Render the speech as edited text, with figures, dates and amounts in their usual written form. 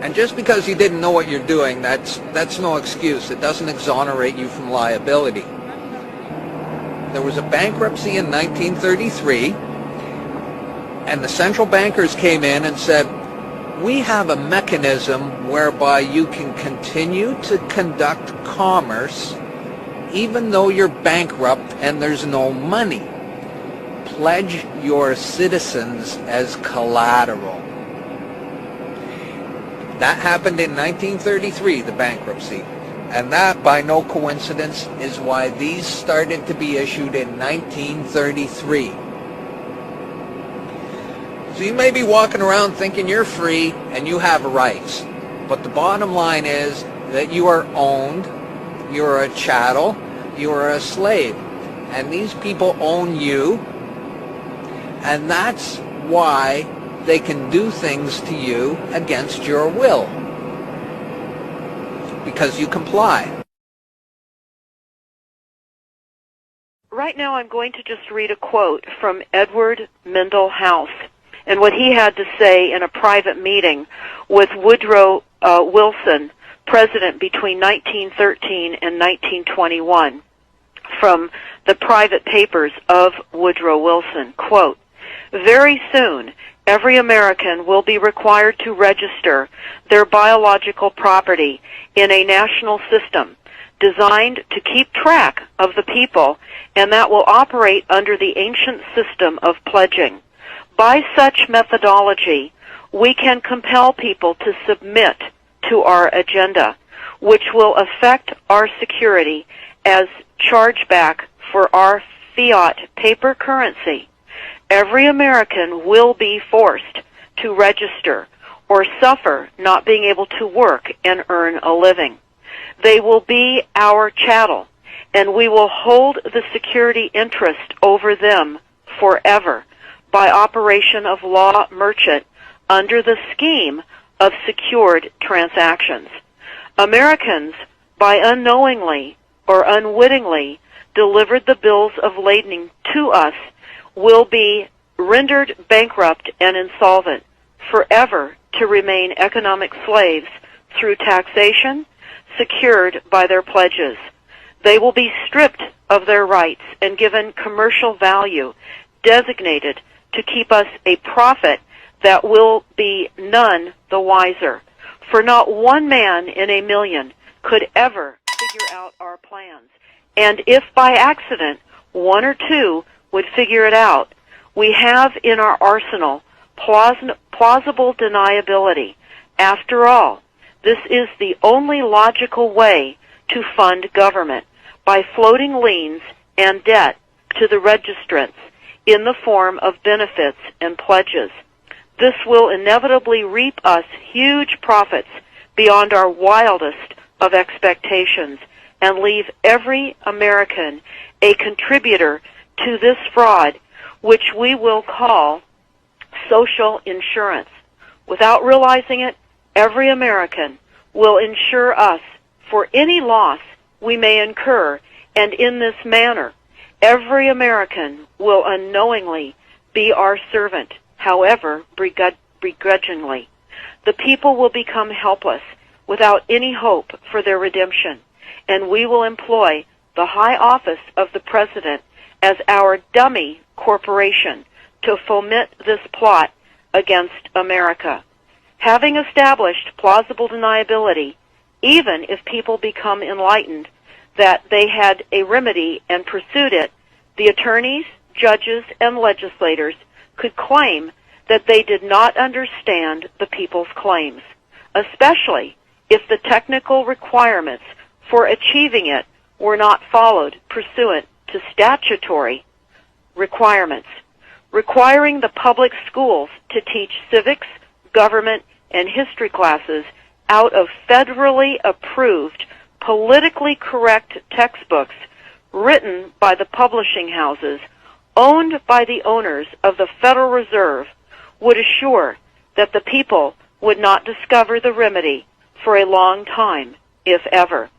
And just because you didn't know what you're doing, that's no excuse. It doesn't exonerate you from liability. There was a bankruptcy in 1933, and the central bankers came in and said, we have a mechanism whereby you can continue to conduct commerce even though you're bankrupt and there's no money. Pledge your citizens as collateral. That happened in 1933, the bankruptcy. And that, by no coincidence, is why these started to be issued in 1933. So you may be walking around thinking you're free and you have rights. But the bottom line is that you are owned, you are a chattel, you are a slave. And these people own you. And that's why they can do things to you against your will. Because you comply. Right now I'm going to just read a quote from Edward Mendell House and what he had to say in a private meeting with Woodrow Wilson, president between 1913 and 1921, from the private papers of Woodrow Wilson. Quote, very soon, every American will be required to register their biological property in a national system designed to keep track of the people, and that will operate under the ancient system of pledging. By such methodology, we can compel people to submit to our agenda, which will affect our security as chargeback for our fiat paper currency. Every American will be forced to register or suffer not being able to work and earn a living. They will be our chattel, and we will hold the security interest over them forever by operation of law merchant under the scheme of secured transactions. Americans, by unknowingly or unwittingly delivered the bills of lading to us, will be rendered bankrupt and insolvent, forever to remain economic slaves through taxation secured by their pledges. They will be stripped of their rights and given commercial value designated to keep us a profit that will be none the wiser. For not one man in a million could ever figure out our plans. And if by accident one or two would figure it out, we have in our arsenal plausible deniability. After all, this is the only logical way to fund government, by floating liens and debt to the registrants in the form of benefits and pledges. This will inevitably reap us huge profits beyond our wildest of expectations and leave every American a contributor to this fraud, which we will call social insurance. Without realizing it, every American will insure us for any loss we may incur, and in this manner, every American will unknowingly be our servant, however begrudgingly. The people will become helpless without any hope for their redemption, and we will employ the high office of the President as our dummy corporation to foment this plot against America. Having established plausible deniability, even if people become enlightened that they had a remedy and pursued it, the attorneys, judges, and legislators could claim that they did not understand the people's claims, especially if the technical requirements for achieving it were not followed pursuant to statutory requirements. Requiring the public schools to teach civics, government, and history classes out of federally approved, politically correct textbooks written by the publishing houses owned by the owners of the Federal Reserve would assure that the people would not discover the remedy for a long time, if ever.